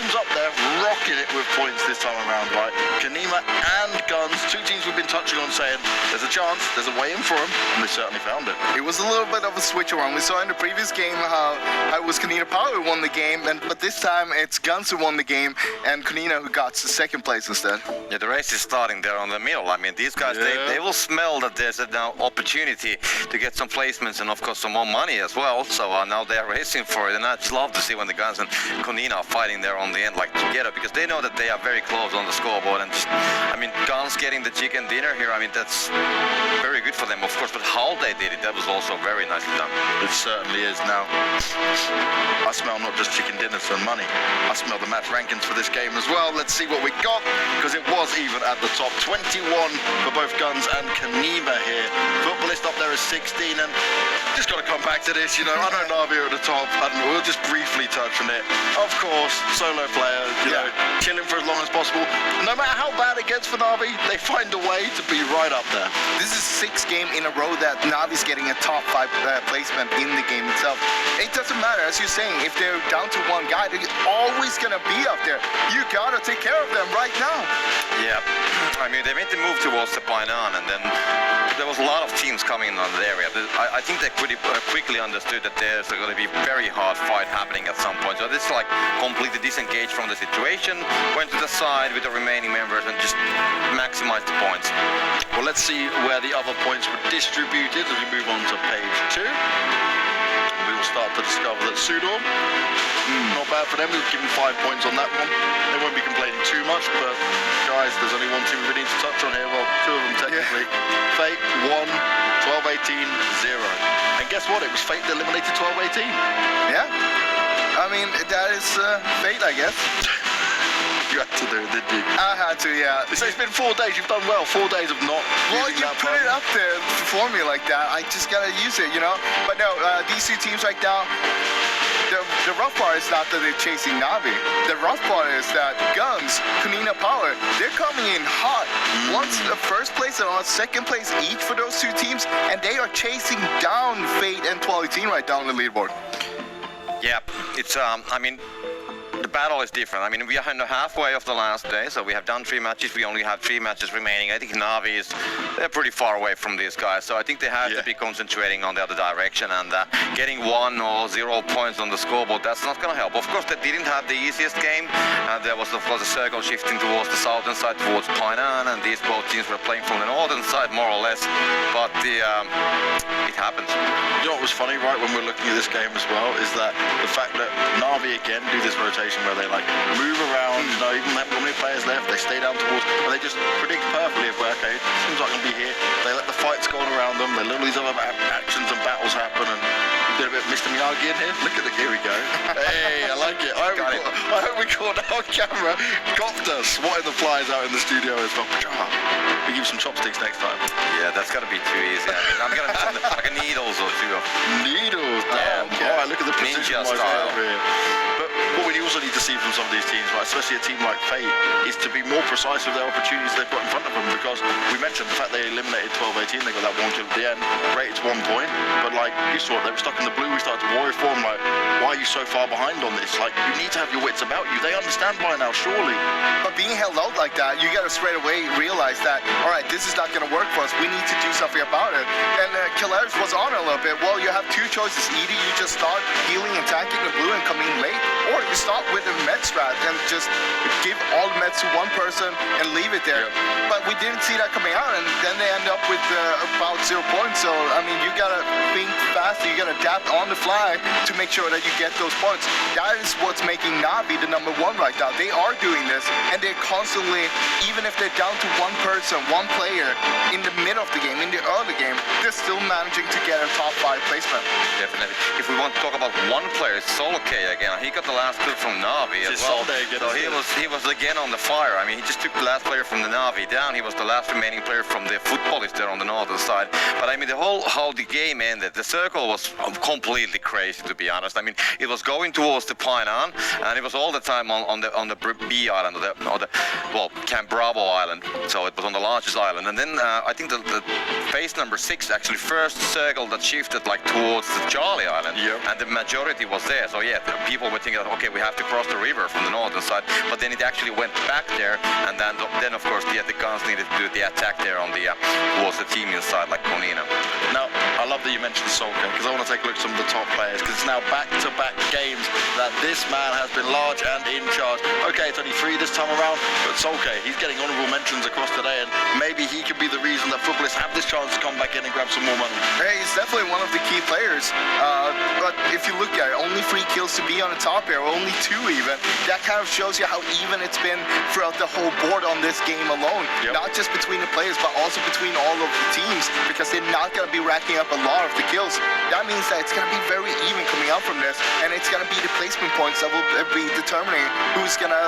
teams up there rocking it with points this time around, right? Kanima and Guns, two teams we've been touching on saying there's a chance, there's a way in for them, and they certainly found it. It was a little bit of a switch around. We saw in the previous game how it was Kanina Power who won the game, but this time it's Guns who won the game and Kanina who got to second place instead. Yeah, the race is starting there on the middle. I mean, these guys, they will smell that there's an opportunity to get some placements and of course some more money as well. So now they're racing for it, and I just love to see when the Guns and Kanina are fighting there on the end like together, because they know that they are very close on the scoreboard. And just, I mean, Guns getting the chicken dinner here, I mean, that's very good for them, of course, but how they did it, that was also very nicely done. It certainly is. Now, I smell not just chicken dinners and money, I smell the match rankings for this game as well. Let's see what we got, because it was even at the top. 21 for both Guns and Kanima here. Footballist up there is 16, and just got to come back to this, you know, I know Navi are at the top, and we'll just briefly touch on it. Of course, solo player, you know, chilling for as long as possible. No matter how bad it gets for Navi, they find a way to be right up there. This is 6th game in a row that Navi's getting a top 5 placement in the game itself. It doesn't matter, as you're saying, if they're down to one guy, they're always gonna be up there. You gotta take care of them right now. Yeah, I mean, they made the move towards the Painan, and then there was a lot of teams coming in on the area. I think they pretty quickly understood that there's going to be very hard fight happening at some point. So this is like completely disengaged from the situation, went to the side with the remaining members and just maximized the points. Well, let's see where the other points were distributed as we move on to page 2. We will start to discover that Sudor, not bad for them. We've given 5 points on that one. They won't be complaining too much, but guys, there's only one team we need to touch on here. Well, 2 of them technically. Yeah. Fate won 12-18, 0. And guess what? It was Fate that eliminated 12-18. Yeah. I mean, that is Fate, I guess. You had to do it, didn't you? I had to, yeah. So it's been 4 days. You've done well. 4 days of not. Well, you put it up there for me like that. I just gotta use it, you know. But no, these 2 teams right now. The rough part is not that they're chasing Navi. The rough part is that Guns, Kanina Power, they're coming in hot. One's the first place and on second place each for those 2 teams, and they are chasing down Fate and 12-18 right down the leaderboard. Yeah, it's I mean, the battle is different. I mean, we are halfway of the last day, so we have done 3 matches. We only have 3 matches remaining. I think Navi is, they're pretty far away from these guys, so I think they have to be concentrating on the other direction, and getting 1 or 0 points on the scoreboard, that's not going to help. Of course, they didn't have the easiest game. There was, of course, a circle shifting towards the southern side, towards Painan, and these both teams were playing from the northern side, more or less, but it happens. You know what was funny, right, when we're looking at this game as well, is that the fact that Navi again do this rotation where they like move around, you know, even have many players left, they stay down towards, and they just predict perfectly if, okay, seems like I'm gonna be here. They let the fights go on around them, they let all these other actions and battles happen, and did a bit of Mr. Miyagi in here. Look at the, here we go. Hey, I like it. I hope we caught our camera. Got us swatting the flies out in the studio as well. We give some chopsticks next time. Yeah, that's gotta be too easy. I mean, I'm gonna do some like needles or 2. Needles, damn. All right, look at the precision right over here. But what we also need to see from some of these teams, right, especially a team like Fate, is to be more precise with their opportunities they've got in front of them, because we mentioned the fact they eliminated 12-18, they got that 1 kill at the end, rated to 1 point, but like, you saw it, they were stuck in the blue, we started to worry for them, like, why are you so far behind on this? Like, you need to have your wits about you. They understand by now, surely. But being held out like that, you gotta straight away realize that, all right, this is not gonna work for us, we need to do something about it. And Killeris was on a little bit. Well, you have 2 choices. Either you just start healing and tanking the blue and come in late, or you start with a med strat and just give all the meds to one person and leave it there. Yep. But we didn't see that coming out, and then they end up with about 0 points. So, I mean, you gotta think fast, you gotta adapt on the fly to make sure that you get those points. That is what's making Navi the #1 right now. They are doing this, and they're constantly, even if they're down to 1 person, 1 player, in the middle of the game, in the early game, they're still managing to get a top 5 placement. Definitely. If we want to talk about 1 player, it's Solokay again. He got the last kill from Navi as well. So he was again on the fire. I mean, he just took the last player from the Navi down. He was the last remaining player from the footballist there on the northern side. But I mean, how the game ended, the circle was completely crazy, to be honest. I mean, it was going towards the Painan, and it was all the time on the B island, or the Camp Bravo island. So it was on the largest island. And then I think the phase number 6 actually first circle that shifted like towards the Charlie Island, and the majority was there. So yeah, people were thinking, okay, we have to cross the river from the northern side. But then it actually went back there, and then of course the guns needed to do the attack there on the towards the team inside, like Konina. Now, I love that you mentioned Solka, because I want to take a look at some of the top players, because it's now back-to-back games that this man has been large and in charge. Okay, it's only 3 this time around, but Solka, he's getting honourable mentions across today, and maybe he could be the reason that footballists have this chance to come back in and grab some more money. Hey, he's definitely one of the key players, but if you look at it, only 3 kills to be on the top here, only 2 even. That kind of shows you how even it's been throughout the whole board on this game alone. Yep. Not just between the players, but also between all of the teams, because they're not going to be racking up a lot of the kills. That means that it's going to be very even coming up from this, and it's going to be the placement points that will be determining who's going to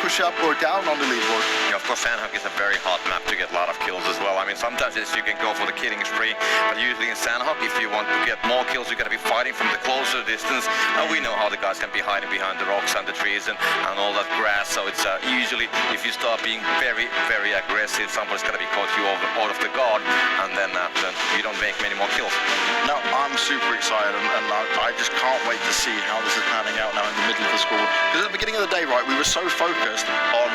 push up or down on the leaderboard. Yeah, of course, Sandhook is a very hot map to get a lot of kills as well. I mean, sometimes you can go for the killing spree, but usually in Sandhook, if you want to get more kills, you got to be fighting from the closer distance. And we know how the guys can be hiding behind the rocks and the trees and all that grass. So it's usually, if you start being very, very aggressive, somebody's going to be caught you out of the guard, and then you don't make many more kills. Now, I'm super excited, and I just can't wait to see how this is panning out now in the middle of the scoreboard. Because at the beginning of the day, right, we were so focused on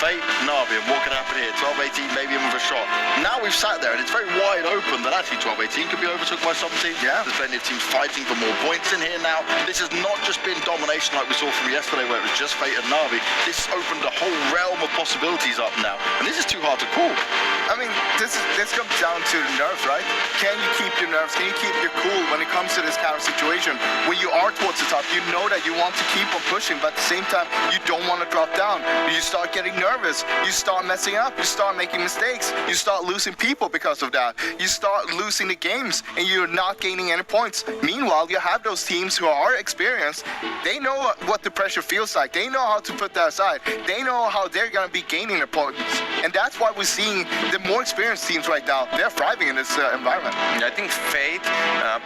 Fate, Navi, and what could happen here, 12-18, maybe even with a shot. Now we've sat there, and it's very wide open that actually 12-18 could be overtook by some teams. Yeah. There's plenty of teams fighting for more points in here now. This has not just been domination like we saw from yesterday, where it was just Fate and Navi. This has opened a whole realm of possibilities up now, and this is too hard to call. I mean, this comes down to nerves, right? Can you keep your nerves? Can you keep your cool when it comes to this kind of situation? When you are towards the top, you know that you want to keep on pushing, but at the same time, you don't want to drop down. You start getting nervous. You start messing up. You start making mistakes. You start losing people because of that. You start losing the games, and you're not gaining any points. Meanwhile, you have those teams who are experienced. They know what the pressure feels like. They know how to put that aside. They know how they're going to be gaining their points. And that's why we're seeing the more experienced teams right now. They're thriving in this environment. I think Fate,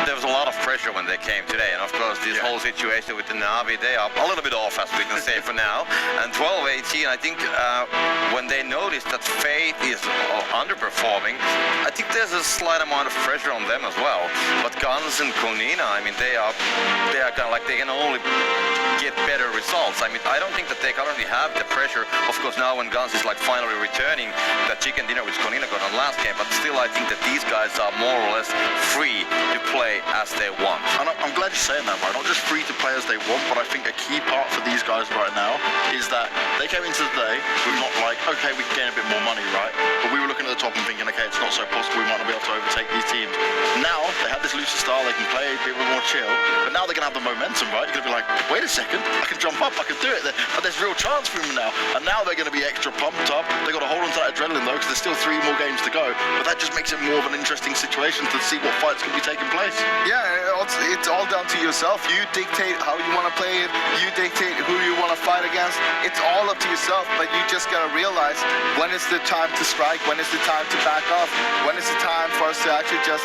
there was a lot of pressure when they came today, and of course this whole situation with the Navi, they are a little bit off, as we can say for now. And 12-18, I think when they noticed that Fate is underperforming, I think there's a slight amount of pressure on them as well. But Guns and Konina, I mean, they are kind of like, they can only get better results. I mean, I don't think that they currently have the pressure. Of course, now when Guns is like finally returning that chicken dinner which Konina got on last game, but still I think that these guys are more or less free to play as they want. And I'm glad you're saying that, right? Not just free to play as they want, but I think a key part for these guys right now is that they came into the day with not like, okay, we can gain a bit more money, right? But we were looking at the top and thinking, okay, it's not so possible, we might not be able to overtake these teams. Now, they have this looser style, they can play a bit more chill, but now they're going to have the momentum, right? You're going to be like, wait a second, I can jump up, I can do it. There's real chance for them now. And now they're going to be extra pumped up. They've got to hold on to that adrenaline, though, because there's still 3 more games to go. But that just makes it more of an interesting situation to see what fights can be taking place. Yeah, it's all down to yourself. You dictate how you want to play it. You dictate who you want to fight against. It's all up to yourself, but you just got to realize when is the time to strike, when is the time to back off, when is the time for us to actually just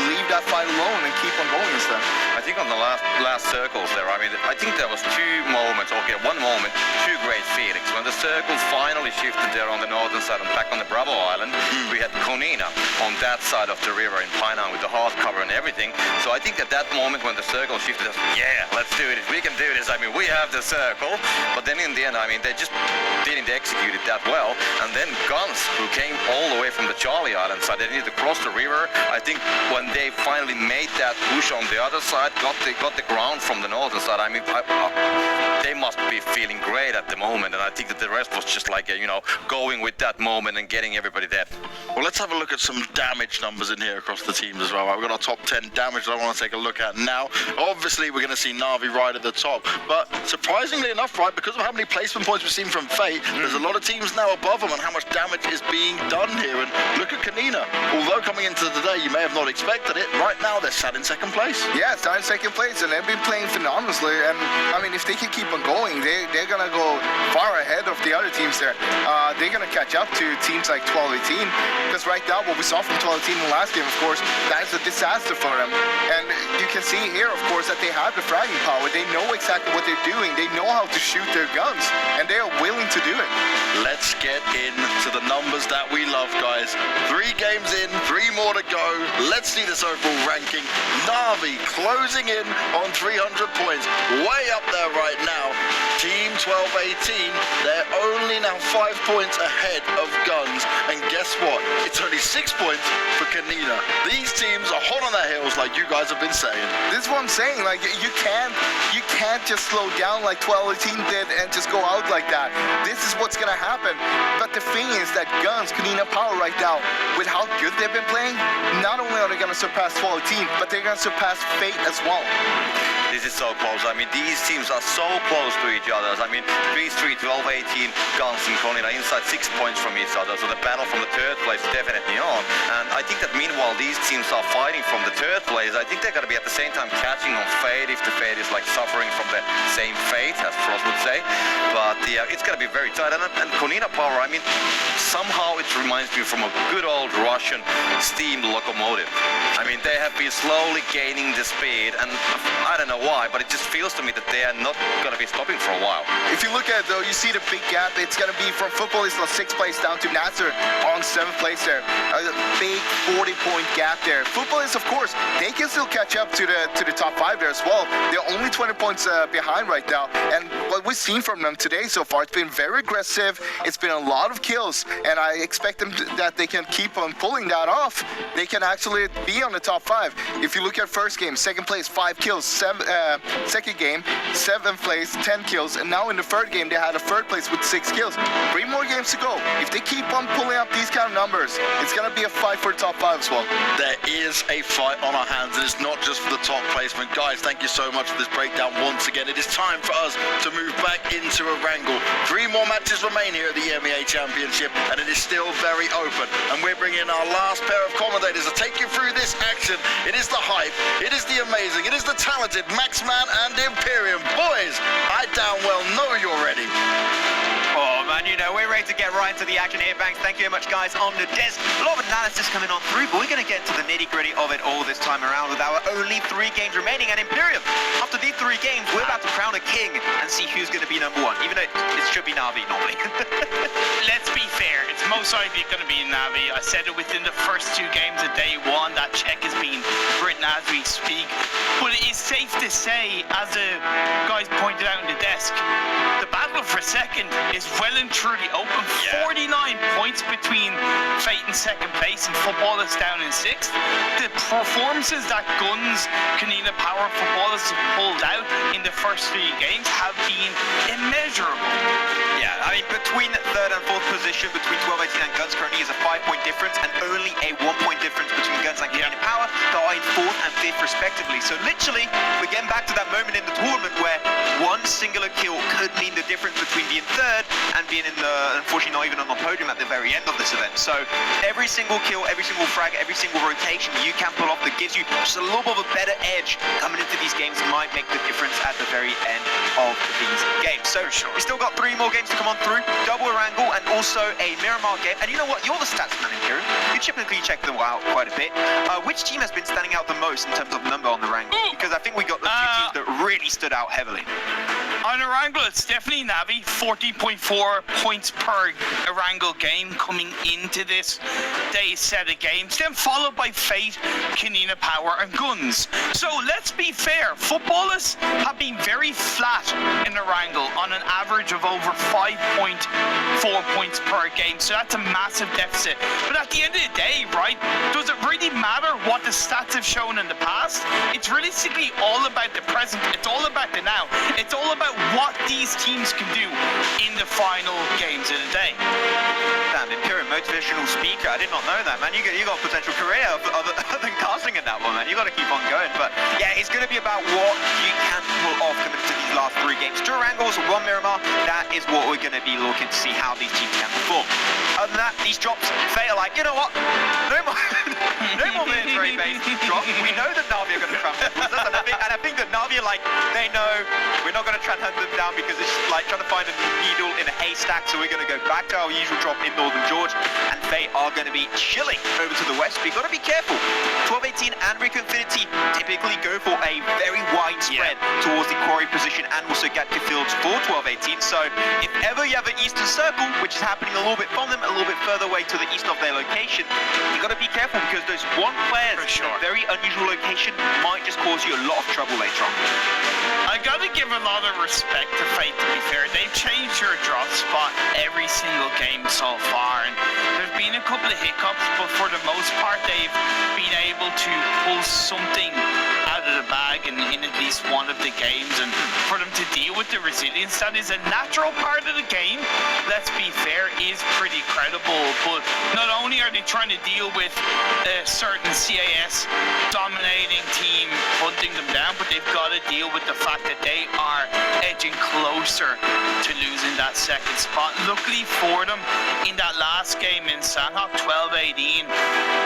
leave that fight alone and keep on going instead. I think on the last circles there, I mean, I think there was 2 moments, okay, 1 moment, 2 great feelings. When the circle finally shifted there on the northern side and back on the Bravo Island, we had Konina on that side of the river in Painan with the hard cover and everything. So I think at that moment when the circle shifted, yeah, let's do it. We can do this. I mean, we have the circle. But then in the end, I mean, they just didn't execute it that well. And then Guns, who came all the way from the Charlie Island side, they needed to cross the river. I think when they finally made that push on the other side, got the ground from the northern side, I mean, they must be feeling great at the moment. And I think that the rest was just like, going with that moment and getting everybody dead. Well, let's have a look at some damage numbers in here across the teams as well. Right? We've got our top 10 damage that I want to take a look at now. Obviously, we're going to see Navi right at the top. But surprisingly enough, right, because of how many placement points we've seen from Fate, there's a lot of teams now above them and how much damage is being done here. And look at Konina. Although coming into the day, you may have not expected it, right now they're sat in second place. Yeah, it's not in second place, and they've been playing phenomenally. And, I mean, if they can keep on going, they're going to go far ahead of the other teams there. They're going to catch up to teams like 12-18, because right now what we saw from 12-18 in the last game, of course, that is a disaster for them. And you can see here, of course, that they have the fragging power. They know exactly what they're doing. They know how to shoot their guns, and they are willing to do it. let's get into the numbers that we love, guys. 3 games in, 3 more to go. Let's see this overall ranking. Na'Vi closing in on 300 points, way up there right now. Team 12-18, they're only now 5 points ahead of Guns. And guess what? It's only 6 points for Kanina. These teams are hot on their heels, like you guys have been saying. This is what I'm saying. Like you can't just slow down like 12-18 did and just go out like that. This is what's gonna happen. But the thing is that Guns, Kanina Power right now, with how good they've been playing, not only are they gonna surpass 12-18, but they're gonna surpass Fate as well. This is so close. I mean, these teams are so close to each other. I mean, 3-3, 12-18, Guns and Konina inside 6 points from each other. So the battle from the third place is definitely on. And I think that meanwhile these teams are fighting from the third place. I think they're going to be at the same time catching on Fate if the Fate is like suffering from the same fate, as Frost would say. But yeah, it's going to be very tight. And Konina Power, I mean, somehow it reminds me from a good old Russian steam locomotive. I mean, they have been slowly gaining the speed, and I don't know why, but it just feels to me that they are not going to be stopping for a while. If you look at it though, you see the big gap. It's going to be from Football is on 6th place down to Nasser on 7th place there. A big 40-point gap there. Football is, of course, they can still catch up to the top 5 there as well. They're only 20 points behind right now. And what we've seen from them today so far, it's been very aggressive. It's been a lot of kills, and I expect them that they can keep on pulling that off. They can actually be on the top 5. If you look at first game, 2nd place, 5 kills. Second game, 7th place, 10 kills, and now in the third game they had a 3rd place with 6 kills. 3 more games to go. If they keep on pulling up these kind of numbers, it's gonna be a fight for the top 5 as well. There is a fight on our hands, and it's not just for the top placement. Guys, thank you so much for this breakdown once again. It is time for us to move back into a wrangle. 3 more matches remain here at the EMEA Championship, and it is still very open. And we're bringing in our last pair of commentators to take you through this action. It is the hype, it is the amazing, it is the talented Maxman and Imperium. Boys, I damn well know you're ready. Oh man, you know, we're ready to get right into the action here, Banks. Thank you very much, guys, on the desk. A lot of analysis coming on through, but we're going to get to the nitty-gritty of it all this time around with our only 3 games remaining. And Imperium, after these 3 games, we're about to crown a king and see who's going to be number 1, even though it should be Na'Vi normally. Let's be fair, it's most likely going to be Na'Vi. I said it within the first 2 games of day 1, that check is being written as we speak. But it is safe to say, as the guys pointed out in the desk, the battle for second is well and truly open. 49 points between Fate in 2nd place and Football is down in 6th. The performances that Guns, Kanina Power, Football has pulled out in the first 3 games have been immeasurable. Yeah, I mean, between 3rd and 4th position, between 12-18 and Guns currently is a 5-point difference, and only a 1-point difference between Guns and Kanina Power, that are in 4th and 5th respectively. So literally, we're getting back to that moment in the tournament where one singular kill could mean the difference between being 3rd and being in the, unfortunately not even on the podium at the very end of this event. So every single kill, every single frag, every single rotation you can pull off that gives you just a little bit of a better edge coming into these games might make the difference at the very end of these games. So we still got 3 more games to come on through, double wrangle and also a Miramar game. And you know what, you're the stats man in here. You typically check them out quite a bit. Which team has been standing out the most in terms of number on the wrangle? Because I think we got the 2 teams that really stood out heavily. On Erangel, it's definitely Na'Vi, 40.4 points per Erangel game coming into this day's set of games, then followed by Fate, Kanina Power and Guns. So let's be fair, footballers have been very flat in Erangel on an average of over 5.4 points per game, so that's a massive deficit. But at the end of the day, right, does it really matter what the stats have shown in the past? It's realistically all about the present, it's all about the now, it's all about what these teams can do in the final games of the day. Damn, Imperium motivational speaker, I did not know that, man. You got a potential career other than casting in that one, man. You got to keep on going. But yeah, it's going to be about what you can pull off coming to these last 3 games. 2 Wrangles, 1 Miramar, that is what we're going to be looking to see how these teams can perform. Other than that, these drops, Fate are like, you know what, no more no more military-based drop. We know that Na'Vi are going to trample us, and I think that Na'Vi are like, they know we're not going to try and hunt them down because it's like trying to find a needle in in a haystack, so we're going to go back to our usual drop in Northern George, and they are going to be chilling over to the west. We've got to be careful. 1218 and Rico Infinity typically go for a very wide spread towards the quarry position and also Gatka Fields for 1218. So if ever you have an eastern circle, which is happening a little bit from them, a little bit further away to the east of their location, you got to be careful because those one players in a very unusual location might just cause you a lot of trouble later on. I gotta give a lot of respect to Fate, to be fair. They've changed your drop spot every single game so far, and there's been a couple of hiccups, but for the most part they've been able to pull something out of the bag in at least one of the games, and for them to deal with the resilience that is a natural part of the game, let's be fair, is pretty credible. But not only are they trying to deal with a certain CAS dominating team hunting them down, but they've got to deal with the fact that they are edging closer to losing that second spot. Luckily for them, in that last game in Sanhok, 12-18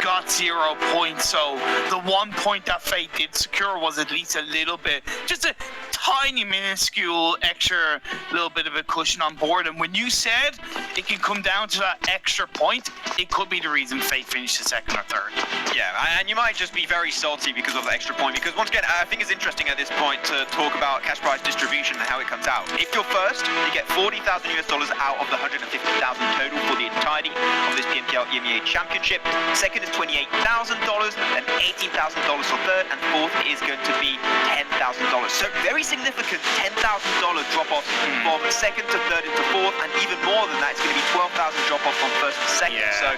got 0 points, so the 1 point that Fate did secure was at least a little bit, just a tiny minuscule extra little bit of a cushion on board. And when you said it can come down to that extra point, it could be the reason Fate finished the second or third. Yeah, and you might just be very salty because of the extra point, because once again, I think it's interesting at this point to talk about cash prize distribution and how it comes out. If you're first, you get $40,000 out of the $150,000 total for the entirety of this PMPL EMEA Championship. Second is $28,000, then $18,000 for third, and fourth is going to be $10,000. So very significant $10,000 drop-off from second to third into fourth, and even more than that, it's going to be $12,000 drop-off from first to second. So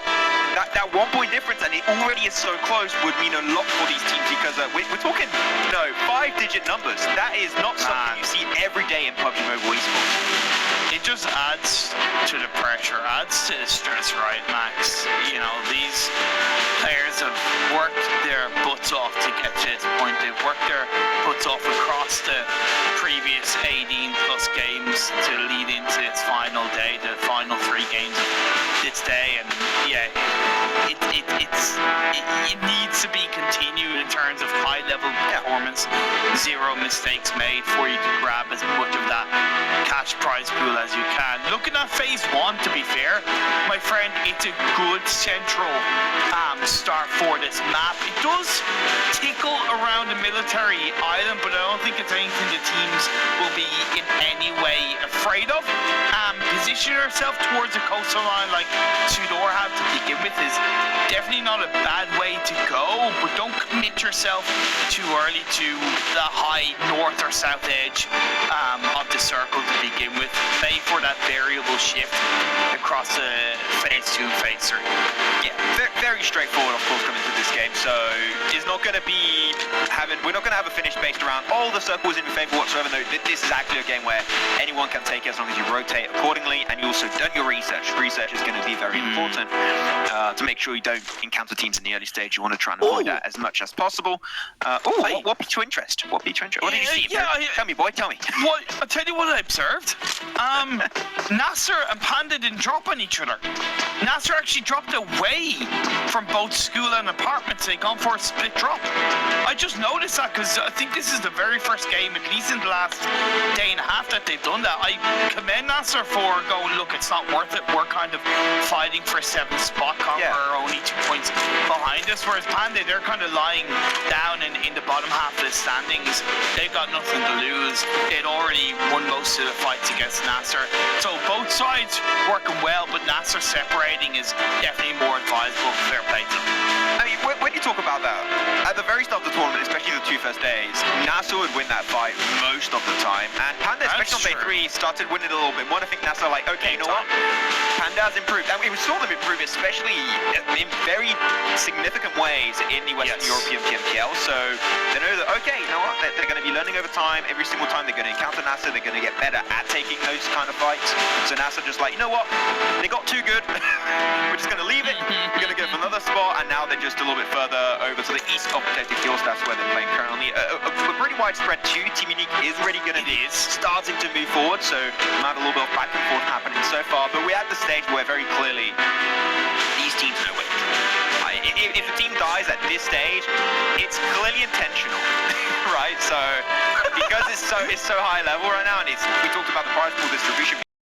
that 1 point difference, and it already is so close, would mean a lot for these teams, because we're talking, 5-digit numbers. That is not something you see every day in PUBG Mobile esports. It just adds to the pressure, adds to the stress, right, Max? You know, these players have worked their butts off to get to this point. They've worked their butts off across the previous 18 plus games to lead into its final day, the final 3 games of this day, and it needs to be continued in terms of high level performance, 0 mistakes made for you to grab as much of that cash prize pool as you can. Looking at phase 1, to be fair, my friend, it's a good central start for this map. It does tickle around the military island, but I don't think it's anything the teams will be in any way afraid of. Position yourself towards the coastal line like Sudor have to begin with is definitely not a bad way to go, but don't commit yourself too early to the high north or south edge of the circle to begin with. Pay for that variable shift across the phase 2, phase 3. Yeah, very straightforward, of course, coming to this game. So it's not going to be we're not going to have a finish based around all the circles in your favor whatsoever. No, this is actually a game where anyone can take it as long as you rotate accordingly and you also done your research. Research is going to be very important to make sure you don't encounter teams in the early stage. You want to try and avoid that as much as possible. What piqued your interest? What piqued your interest? What did you see? Tell me, boy, tell me. I'll tell you what I observed. Nasser and Panda didn't drop on each other. Nasser actually dropped away from both school and apartments. They gone for a split drop. I just noticed that because I think this is the very first game, at least in the last day and a half, that they've done that. I commend Nasser for going, look, it's not worth it. We're kind of fighting for 7th spot. We're only 2 points behind us. Whereas Panda, they're kind of lying down in the bottom half of the standings. They've got nothing to lose. They'd already won most of the fights against Nasser. So both sides working well, but Nasser separating is definitely more advisable. Fair play to them. I mean, when you talk about that, at the very start of the tournament, especially the 2 first days, Nasser would win that fight most of the time. And Panda, especially on day 3, started winning a little bit more. I think Nasser like, okay, you know what? Panda's improved. And we saw them improve, especially in very significant ways in the Western European PMPL. So they know that, okay, you know what? They're going to be learning over time. Every single time they're going to encounter Nasser, they're going to get better at taking those kind of fights. So Nasser just like, you know what? They got too good. We're just going to leave it. We're going to go for another spot. And now they're just a little bit further over to the east of Protective Fields. That's where they're playing currently. A pretty widespread too. Team Unique is really going to be starting to move forward. So we've had a little bit of back and forth happening so far. But we're at the stage where very clearly these teams know it. If a team dies at this stage, it's clearly intentional, right? So because it's so high level right now, and we talked about the prize pool distribution